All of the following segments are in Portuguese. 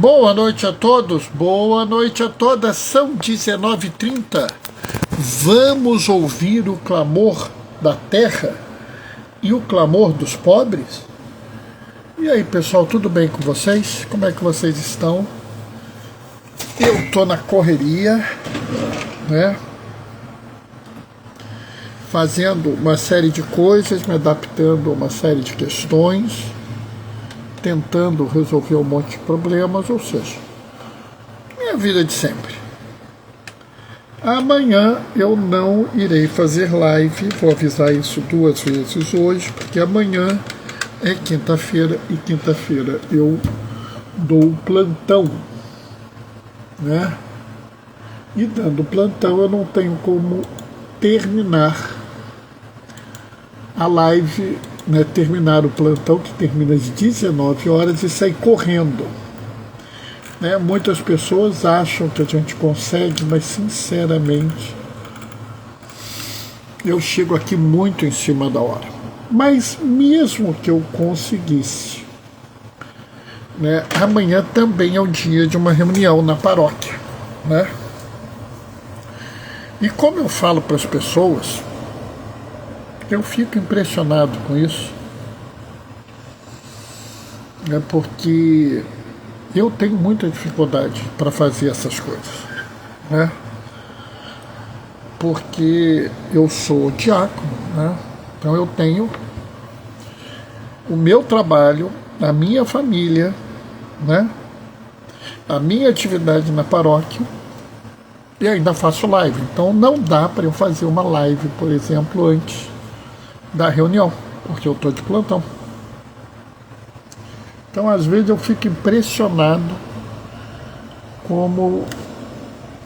Boa noite a todos, boa noite a todas, são 19h30. Vamos ouvir o clamor da terra e o clamor dos pobres? E aí, pessoal, tudo bem com vocês? Como é que vocês estão? Eu estou na correria, né? Fazendo uma série de coisas, me adaptando a uma série de questões, tentando resolver um monte de problemas, ou seja, minha vida de sempre. Amanhã eu não irei fazer live, vou avisar isso 2 vezes hoje, porque amanhã é quinta-feira e quinta-feira eu dou plantão, né? E dando plantão eu não tenho como terminar a live, né, terminar o plantão, que termina às 19 horas, e sair correndo. Né? Muitas pessoas acham que a gente consegue, mas sinceramente eu chego aqui muito em cima da hora. Mas mesmo que eu conseguisse, né, amanhã também é o dia de uma reunião na paróquia, né? E como eu falo para as pessoas, eu fico impressionado com isso, né, porque eu tenho muita dificuldade para fazer essas coisas, né? Porque eu sou diácono, né? Então eu tenho o meu trabalho, a minha família, né? A minha atividade na paróquia, e ainda faço live. Então não dá para eu fazer uma live, por exemplo, antes da reunião, porque eu estou de plantão. Então às vezes eu fico impressionado como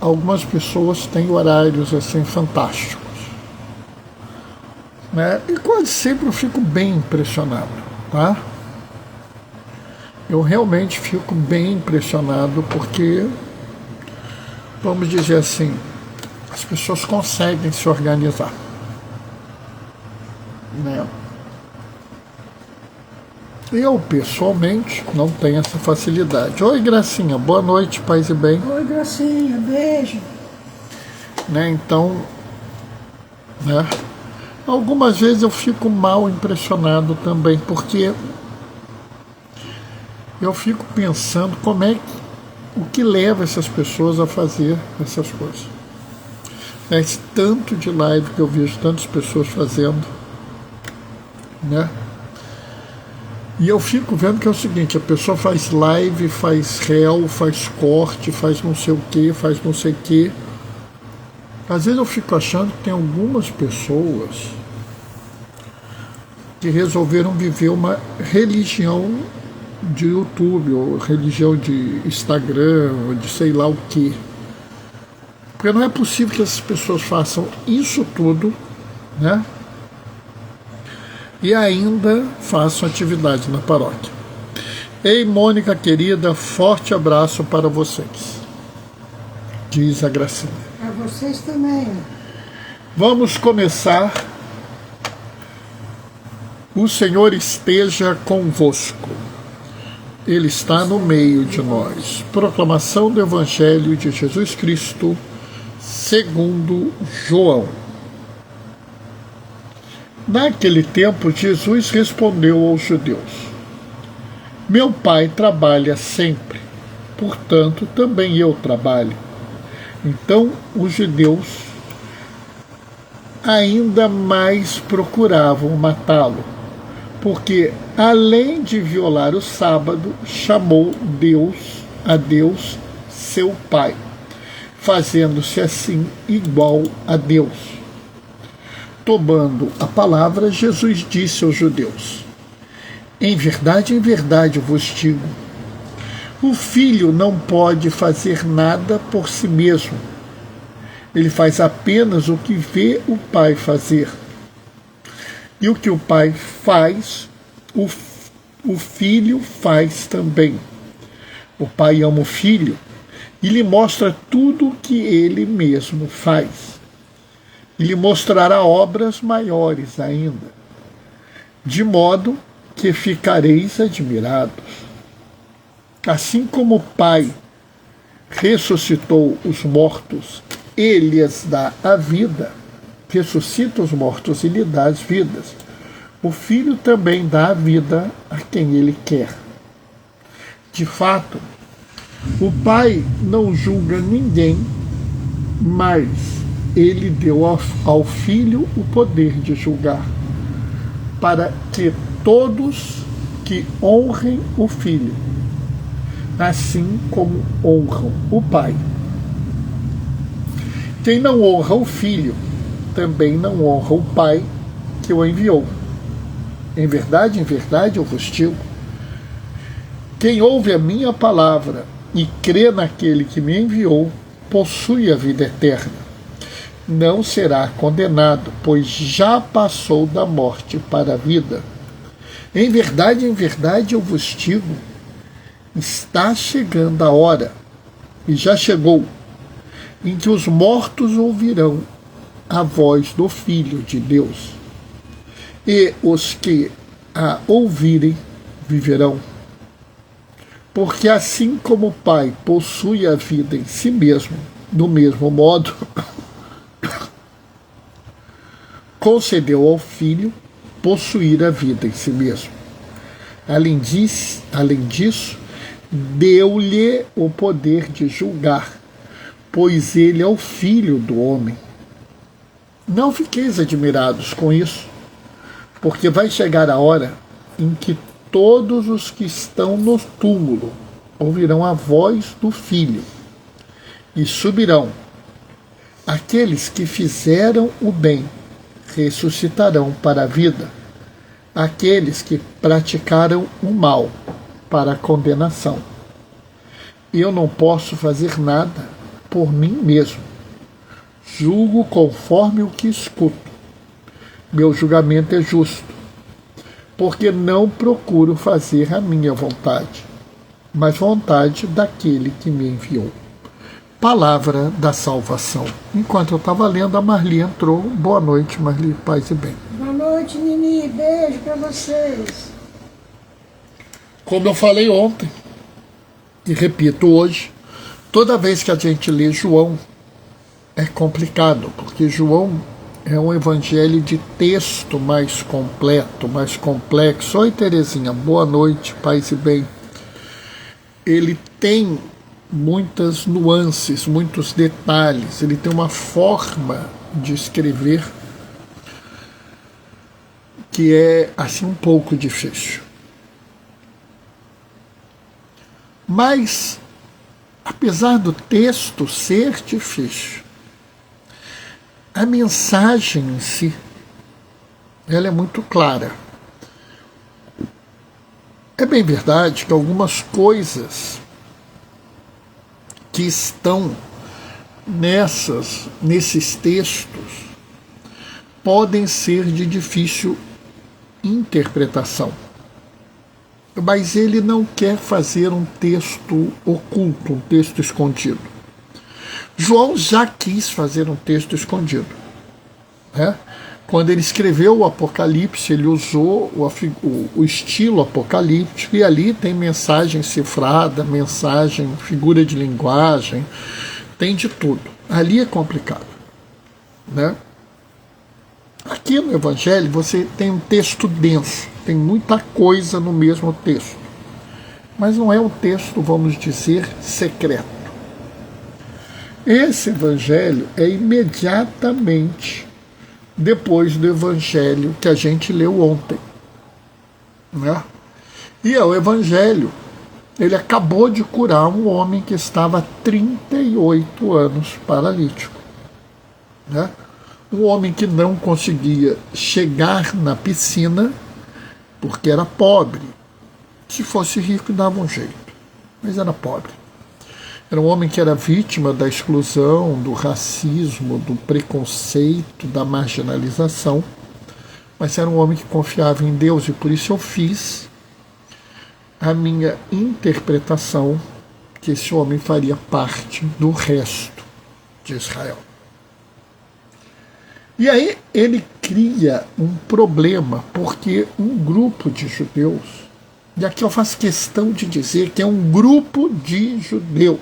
algumas pessoas têm horários assim fantásticos, né? E quase sempre eu fico bem impressionado, tá? Eu realmente fico bem impressionado porque, vamos dizer assim, as pessoas conseguem se organizar, né? Eu, pessoalmente, não tenho essa facilidade. Oi, Gracinha, boa noite, paz e bem. Oi, Gracinha, beijo. Né, então, né, algumas vezes eu fico mal impressionado também, porque eu fico pensando como é que, o que leva essas pessoas a fazer essas coisas. Esse tanto de live que eu vejo tantas pessoas fazendo, né? E eu fico vendo que é o seguinte, a pessoa faz live, faz réu, faz corte, faz não sei o que, faz não sei o que. Às vezes eu fico achando que tem algumas pessoas que resolveram viver uma religião de YouTube, ou religião de Instagram, ou de sei lá o que. Porque não é possível que essas pessoas façam isso tudo, né? E ainda façam atividade na paróquia. Ei, Mônica querida, forte abraço para vocês, diz a Gracinha. Para vocês também. Vamos começar. O Senhor esteja convosco. Ele está no meio de nós. Proclamação do Evangelho de Jesus Cristo, segundo João. Naquele tempo, Jesus respondeu aos judeus: meu Pai trabalha sempre, portanto também eu trabalho. Então os judeus ainda mais procuravam matá-lo, porque além de violar o sábado, chamou a Deus seu Pai, fazendo-se assim igual a Deus. Tomando a palavra, Jesus disse aos judeus: em verdade eu vos digo, o filho não pode fazer nada por si mesmo. Ele faz apenas o que vê o Pai fazer. E o que o Pai faz, o filho faz também. O Pai ama o filho e lhe mostra tudo o que ele mesmo faz. E lhe mostrará obras maiores ainda, de modo que ficareis admirados. Assim como o Pai ressuscitou os mortos e lhes dá a vida, ressuscita os mortos e lhe dá as vidas, o Filho também dá a vida a quem ele quer. De fato, o Pai não julga ninguém, mas ele deu ao Filho o poder de julgar, para que todos que honrem o Filho, assim como honram o Pai. Quem não honra o Filho, também não honra o Pai que o enviou. Em verdade, eu vos digo, quem ouve a minha palavra e crê naquele que me enviou, possui a vida eterna. Não será condenado, pois já passou da morte para a vida. Em verdade, eu vos digo, está chegando a hora, e já chegou, em que os mortos ouvirão a voz do Filho de Deus, e os que a ouvirem viverão. Porque assim como o Pai possui a vida em si mesmo, do mesmo modo, concedeu ao Filho possuir a vida em si mesmo. Além disso, deu-lhe o poder de julgar, pois ele é o Filho do homem. Não fiqueis admirados com isso, porque vai chegar a hora em que todos os que estão no túmulo ouvirão a voz do Filho e subirão. Aqueles que fizeram o bem ressuscitarão para a vida. Aqueles que praticaram o mal para a condenação. Eu não posso fazer nada por mim mesmo. Julgo conforme o que escuto. Meu julgamento é justo, porque não procuro fazer a minha vontade, mas vontade daquele que me enviou. Palavra da salvação. Enquanto eu estava lendo, a Marli entrou. Boa noite, Marli, paz e bem. Boa noite, Nini. Beijo para vocês. Como eu falei ontem, e repito hoje, toda vez que a gente lê João, é complicado, porque João é um evangelho de texto mais completo, mais complexo. Oi, Terezinha, boa noite, paz e bem. Ele tem muitas nuances, muitos detalhes, ele tem uma forma de escrever que é assim um pouco difícil. Mas, apesar do texto ser difícil, a mensagem em si, ela é muito clara. É bem verdade que algumas coisas que estão nesses textos podem ser de difícil interpretação. Mas ele não quer fazer um texto oculto, um texto escondido. João já quis fazer um texto escondido, né? Quando ele escreveu o Apocalipse, ele usou o estilo apocalíptico, e ali tem mensagem cifrada, mensagem, figura de linguagem, tem de tudo. Ali é complicado, né? Aqui no Evangelho você tem um texto denso, tem muita coisa no mesmo texto, mas não é um texto, vamos dizer, secreto. Esse Evangelho é imediatamente depois do Evangelho que a gente leu ontem, né? E é o Evangelho, ele acabou de curar um homem que estava há 38 anos paralítico, né? Um homem que não conseguia chegar na piscina porque era pobre. Se fosse rico, dava um jeito, mas era pobre. Era um homem que era vítima da exclusão, do racismo, do preconceito, da marginalização, mas era um homem que confiava em Deus, e por isso eu fiz a minha interpretação que esse homem faria parte do resto de Israel. E aí ele cria um problema, porque um grupo de judeus E aqui eu faço questão de dizer que é um grupo de judeus.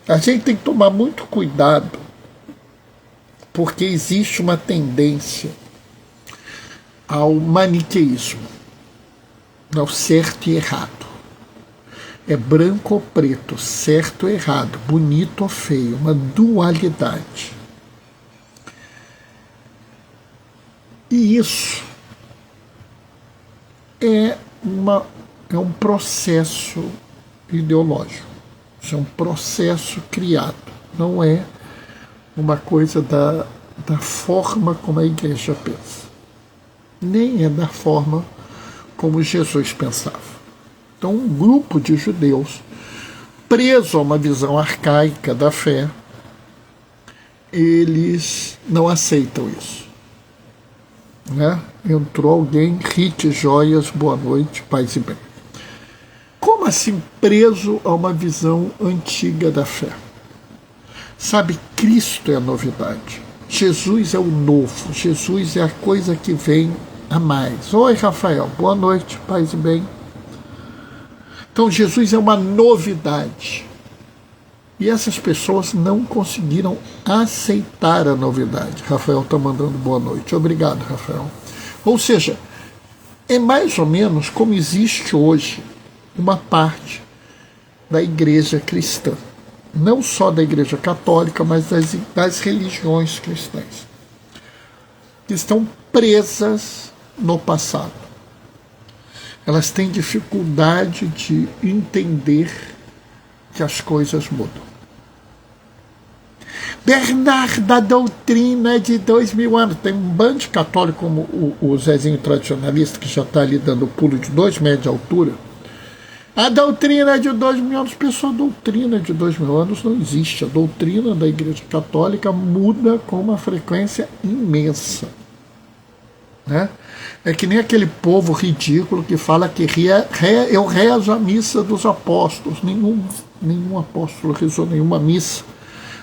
A gente tem que tomar muito cuidado, porque existe uma tendência ao maniqueísmo, ao certo e errado. É branco ou preto, certo ou errado, bonito ou feio, uma dualidade. E isso é um processo ideológico. Isso é um processo criado. Não é uma coisa da forma como a igreja pensa. Nem é da forma como Jesus pensava. Então, um grupo de judeus, preso a uma visão arcaica da fé, eles não aceitam isso. Né? Entrou alguém, rite, joias, boa noite, paz e bem. Como assim preso a uma visão antiga da fé? Sabe, Cristo é a novidade. Jesus é o novo. Jesus é a coisa que vem a mais. Oi, Rafael, boa noite, paz e bem. Então, Jesus é uma novidade. E essas pessoas não conseguiram aceitar a novidade. Rafael está mandando boa noite. Obrigado, Rafael. Ou seja, é mais ou menos como existe hoje uma parte da igreja cristã. Não só da igreja católica, mas das religiões cristãs. Que estão presas no passado. Elas têm dificuldade de entender que as coisas mudam. Bernardo, a doutrina é de 2000 anos. Tem um bando de católico como o Zezinho tradicionalista, que já está ali dando pulo de 2 metros de altura. A doutrina é de 2000 anos. Pessoal, a doutrina de 2000 anos não existe. A doutrina da Igreja Católica muda com uma frequência imensa. Né? É que nem aquele povo ridículo que fala que eu rezo a missa dos apóstolos. Nenhum apóstolo rezou nenhuma missa,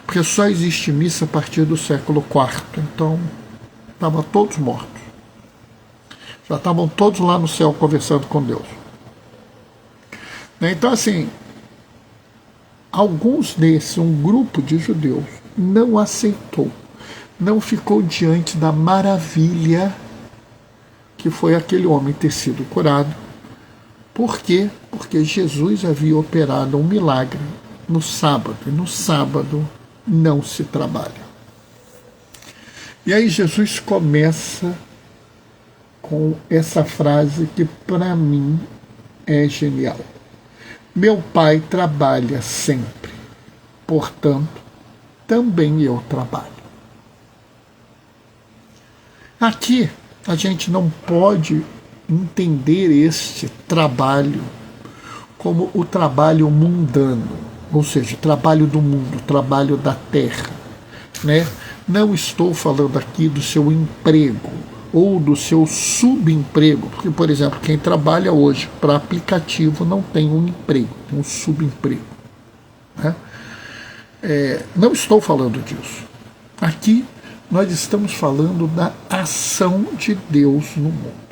porque só existe missa a partir do século IV. Então, estavam todos mortos. Já estavam todos lá no céu conversando com Deus. Então, assim, alguns desses, um grupo de judeus, não aceitou, não ficou diante da maravilha que foi aquele homem ter sido curado. Por quê? Porque Jesus havia operado um milagre no sábado, e no sábado não se trabalha. E aí Jesus começa com essa frase que para mim é genial. Meu Pai trabalha sempre, portanto, também eu trabalho. Aqui a gente não pode entender este trabalho como o trabalho mundano, ou seja, o trabalho do mundo, o trabalho da terra. Né? Não estou falando aqui do seu emprego ou do seu subemprego, porque, por exemplo, quem trabalha hoje para aplicativo não tem um emprego, tem um subemprego. Né? Não estou falando disso. Aqui nós estamos falando da ação de Deus no mundo.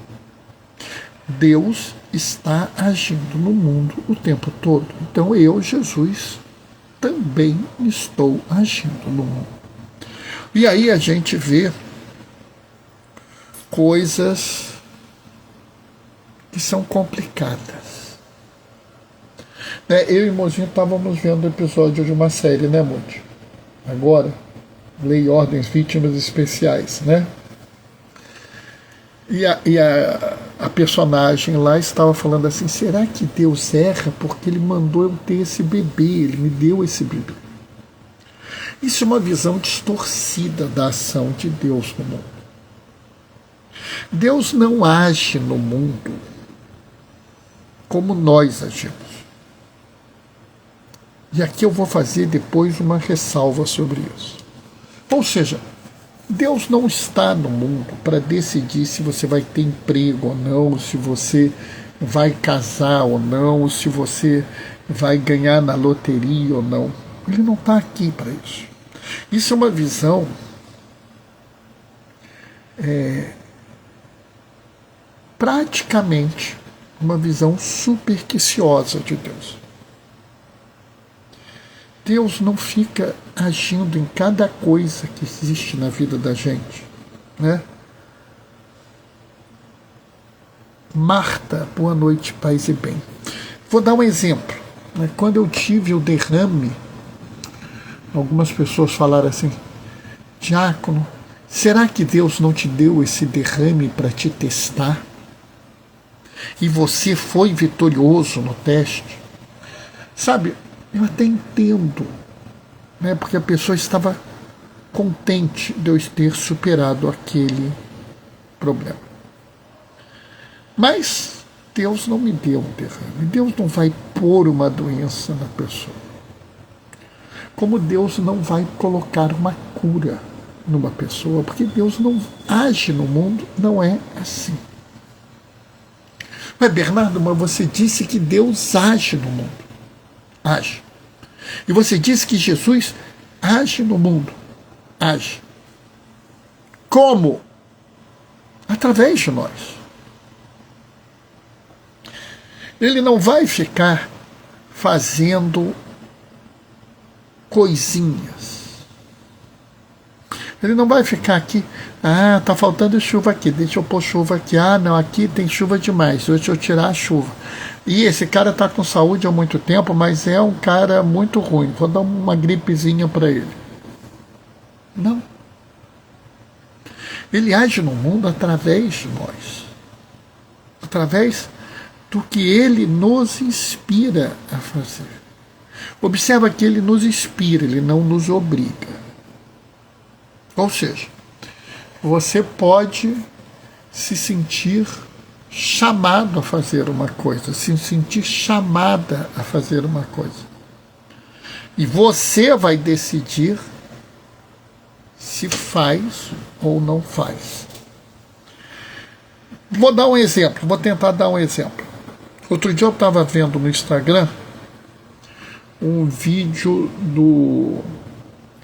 Deus está agindo no mundo o tempo todo. Então eu, Jesus, também estou agindo no mundo. E aí a gente vê coisas que são complicadas. Eu e o Mozinho estávamos vendo o episódio de uma série, né, Monte? Agora, Lei e Ordens Vítimas Especiais, né? E a personagem lá estava falando assim, será que Deus erra porque ele mandou eu ter esse bebê, ele me deu esse bebê? Isso é uma visão distorcida da ação de Deus no mundo. Deus não age no mundo como nós agimos. E aqui eu vou fazer depois uma ressalva sobre isso. Ou seja, Deus não está no mundo para decidir se você vai ter emprego ou não, se você vai casar ou não, se você vai ganhar na loteria ou não. Ele não está aqui para isso. Isso é uma visão praticamente uma visão supersticiosa de Deus. Deus não fica agindo em cada coisa que existe na vida da gente, né? Marta, boa noite, paz e bem. Vou dar um exemplo. Né? Quando eu tive o derrame, algumas pessoas falaram assim: diácono, será que Deus não te deu esse derrame para te testar? E você foi vitorioso no teste? Sabe, eu até entendo, né? Porque a pessoa estava contente de eu ter superado aquele problema. Mas Deus não me deu um derrame. Deus não vai pôr uma doença na pessoa. Como Deus não vai colocar uma cura numa pessoa, porque Deus não age no mundo, não é assim. Mas Bernardo, mas você disse que Deus age no mundo. Age. E você disse que Jesus age no mundo. Age. Como? Através de nós. Ele não vai ficar fazendo coisinhas. Ele não vai ficar aqui, tá faltando chuva aqui, deixa eu pôr chuva aqui. Não, aqui tem chuva demais, deixa eu tirar a chuva. E esse cara está com saúde há muito tempo, mas é um cara muito ruim, vou dar uma gripezinha para ele. Não. Ele age no mundo através de nós. Através do que ele nos inspira a fazer. Observa que ele nos inspira, ele não nos obriga. Ou seja, você pode se sentir chamado a fazer uma coisa, se sentir chamada a fazer uma coisa. E você vai decidir se faz ou não faz. Vou dar um exemplo, vou tentar dar um exemplo. Outro dia eu estava vendo no Instagram um vídeo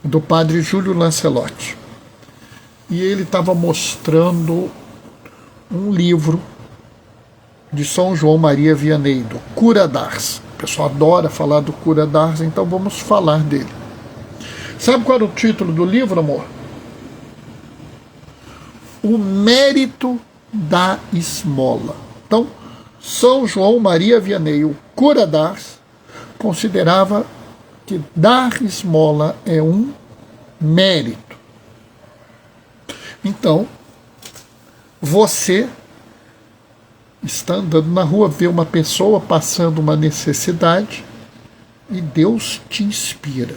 do padre Júlio Lancelotti. E ele estava mostrando um livro de São João Maria Vianney, do Cura d'Ars. O pessoal adora falar do Cura d'Ars, então vamos falar dele. Sabe qual era o título do livro, amor? O Mérito da Esmola. Então, São João Maria Vianney, o Cura d'Ars, considerava que dar esmola é um mérito. Então, você está andando na rua, vê uma pessoa passando uma necessidade e Deus te inspira.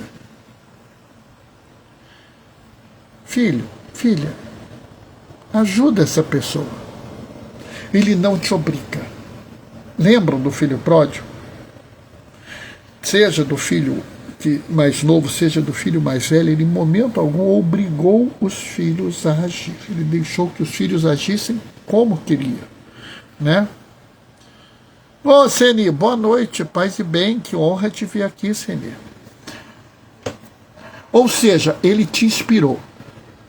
Filho, filha, ajuda essa pessoa. Ele não te obriga. Lembram do filho pródigo? Seja do filho mais novo, seja do filho mais velho, ele em momento algum obrigou os filhos a agir. Ele deixou que os filhos agissem como queria, né? Ô, Seni, boa noite, paz e bem, que honra te ver aqui, Seni. Ou seja, ele te inspirou.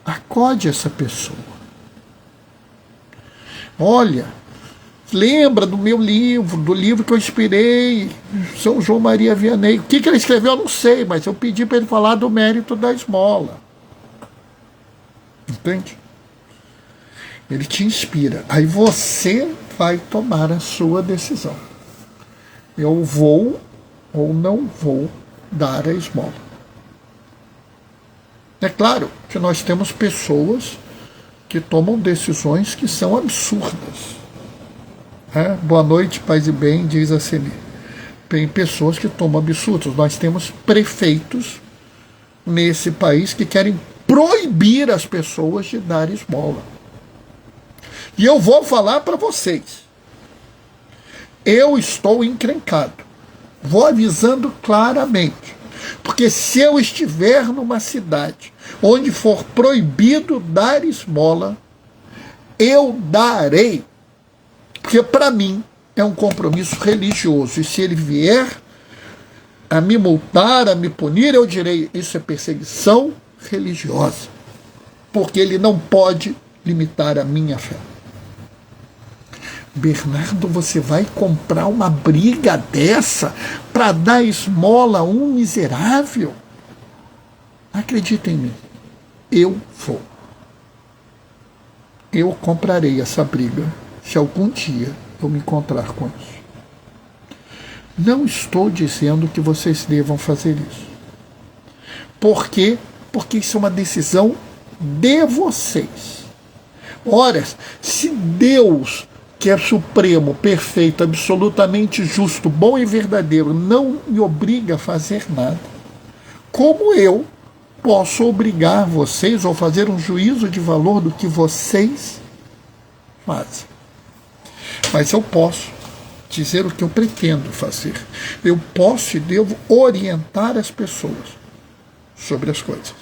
Acode essa pessoa. Olha, lembra do meu livro, do livro que eu inspirei, São João Maria Vianney. O que ele escreveu eu não sei, mas eu pedi para ele falar do mérito da esmola. Entende? Ele te inspira. Aí você vai tomar a sua decisão. Eu vou ou não vou dar a esmola. É claro que nós temos pessoas que tomam decisões que são absurdas. Boa noite, paz e bem, diz a Ceni. Tem pessoas que tomam absurdos. Nós temos prefeitos nesse país que querem proibir as pessoas de dar esmola. E eu vou falar para vocês. Eu estou encrencado. Vou avisando claramente. Porque se eu estiver numa cidade onde for proibido dar esmola, eu darei. Porque para mim é um compromisso religioso. E se ele vier a me multar, a me punir, eu direi, isso é perseguição religiosa. Porque ele não pode limitar a minha fé. Bernardo, você vai comprar uma briga dessa para dar esmola a um miserável? Acredita em mim, eu vou. Eu comprarei essa briga se algum dia eu me encontrar com isso. Não estou dizendo que vocês devam fazer isso. Por quê? Porque isso é uma decisão de vocês. Ora, se Deus, que é supremo, perfeito, absolutamente justo, bom e verdadeiro, não me obriga a fazer nada, como eu posso obrigar vocês ou fazer um juízo de valor do que vocês fazem? Mas eu posso dizer o que eu pretendo fazer. Eu posso e devo orientar as pessoas sobre as coisas.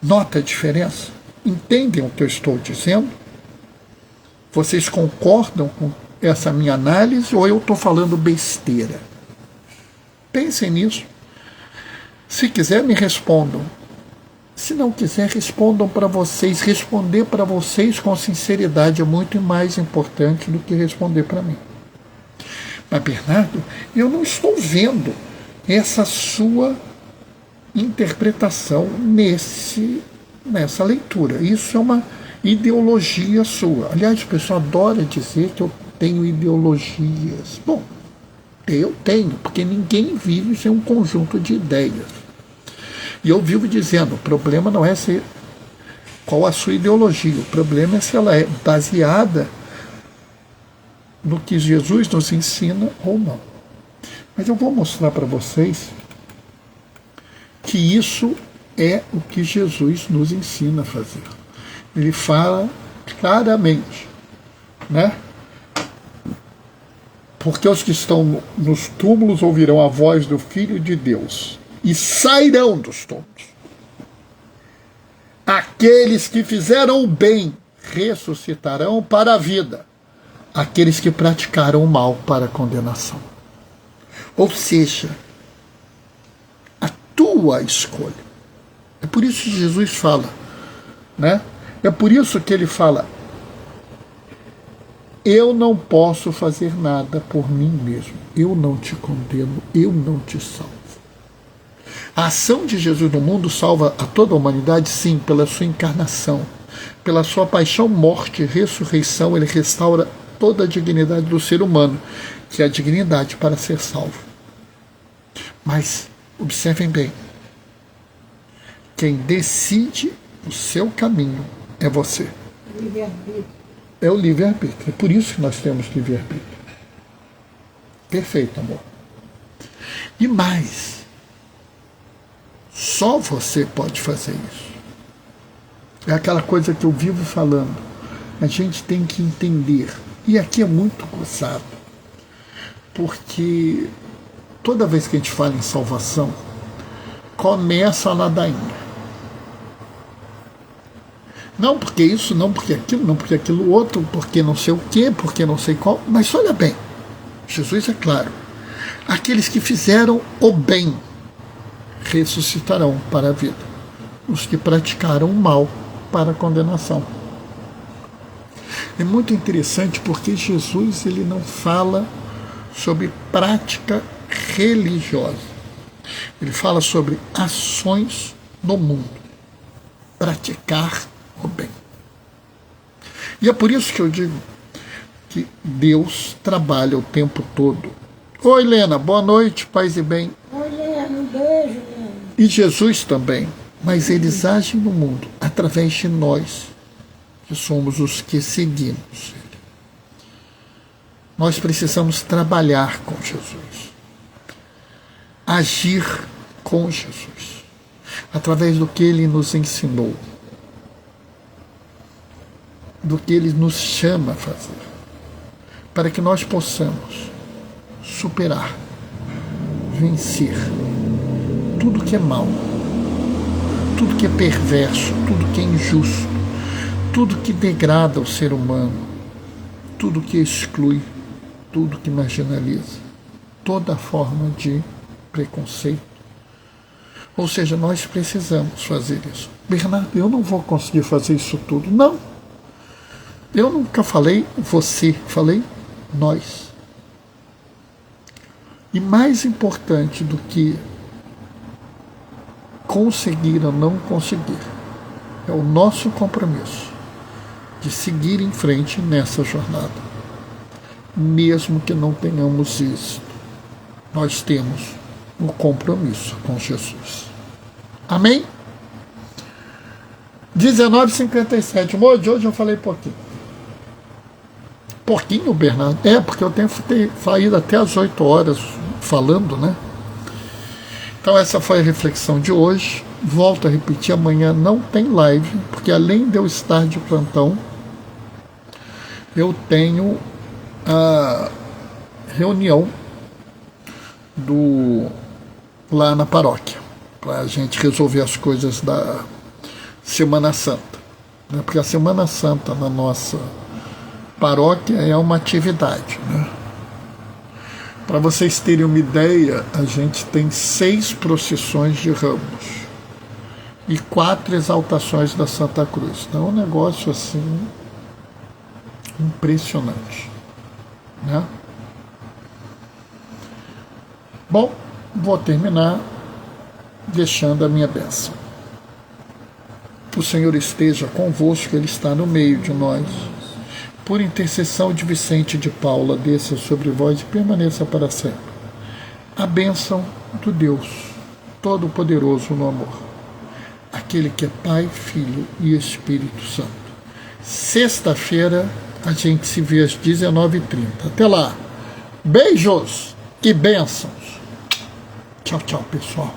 Nota a diferença? Entendem o que eu estou dizendo? Vocês concordam com essa minha análise ou eu estou falando besteira? Pensem nisso. Se quiser, me respondam. Se não quiser, respondam para vocês. Responder para vocês com sinceridade é muito mais importante do que responder para mim. Mas, Bernardo, eu não estou vendo essa sua interpretação nessa leitura. Isso é uma ideologia sua. Aliás, o pessoal adora dizer que eu tenho ideologias. Bom, eu tenho, porque ninguém vive sem um conjunto de ideias. E eu vivo dizendo, o problema não é qual a sua ideologia, o problema é se ela é baseada no que Jesus nos ensina ou não. Mas eu vou mostrar para vocês que isso é o que Jesus nos ensina a fazer. Ele fala claramente, né? Porque os que estão nos túmulos ouvirão a voz do Filho de Deus e sairão dos túmulos. Aqueles que fizeram o bem ressuscitarão para a vida. Aqueles que praticaram o mal para a condenação. Ou seja, a tua escolha. É por isso que Jesus fala, né? É por isso que ele fala: eu não posso fazer nada por mim mesmo. Eu não te condeno, eu não te salvo. A ação de Jesus no mundo salva a toda a humanidade, sim, pela sua encarnação. Pela sua paixão, morte e ressurreição, ele restaura toda a dignidade do ser humano, que é a dignidade para ser salvo. Mas, observem bem, quem decide o seu caminho é você. Livre-arbítrio. É o livre-arbítrio. É por isso que nós temos livre-arbítrio. Perfeito, amor. E mais, só você pode fazer isso. É aquela coisa que eu vivo falando. A gente tem que entender. E aqui é muito gozado. Porque toda vez que a gente fala em salvação, começa a ladainha. Não porque isso, não porque aquilo, não porque aquilo outro, porque não sei o quê, porque não sei qual. Mas olha bem, Jesus é claro. Aqueles que fizeram o bem ressuscitarão para a vida. Os que praticaram o mal para a condenação. É muito interessante porque Jesus ele não fala sobre prática religiosa. Ele fala sobre ações no mundo. Praticar o bem. E é por isso que eu digo que Deus trabalha o tempo todo. Oi, Helena, boa noite, paz e bem. Oi, Helena, um beijo, Helena. E Jesus também. Mas eles agem no mundo através de nós, que somos os que seguimos Ele. Nós precisamos trabalhar com Jesus. Agir com Jesus. Através do que Ele nos ensinou. Do que Ele nos chama a fazer. Para que nós possamos superar, vencer tudo que é mal, tudo que é perverso, tudo que é injusto, tudo que degrada o ser humano, tudo que exclui, tudo que marginaliza, toda forma de preconceito. Ou seja, nós precisamos fazer isso. Bernardo, eu não vou conseguir fazer isso tudo. Não. Eu nunca falei você, falei nós. E mais importante do que conseguir ou não conseguir, é o nosso compromisso de seguir em frente nessa jornada. Mesmo que não tenhamos êxito, nós temos um compromisso com Jesus. Amém? 19h57. Hoje eu falei pouquinho. Pouquinho, Bernardo? Porque eu tenho saído até às 8 horas falando, né? Então essa foi a reflexão de hoje. Volto a repetir, amanhã não tem live, porque além de eu estar de plantão, eu tenho a reunião lá na paróquia, para a gente resolver as coisas da Semana Santa, né? Porque a Semana Santa na nossa paróquia é uma atividade, né? Para vocês terem uma ideia, a gente tem 6 procissões de ramos e 4 exaltações da Santa Cruz. Então é um negócio assim impressionante, né? Bom, vou terminar deixando a minha bênção. O Senhor esteja convosco, Ele está no meio de nós. Por intercessão de Vicente de Paula, desça sobre vós e permaneça para sempre. A bênção do Deus Todo-Poderoso no amor, aquele que é Pai, Filho e Espírito Santo. Sexta-feira a gente se vê às 19h30. Até lá. Beijos e bênçãos. Tchau, tchau, pessoal.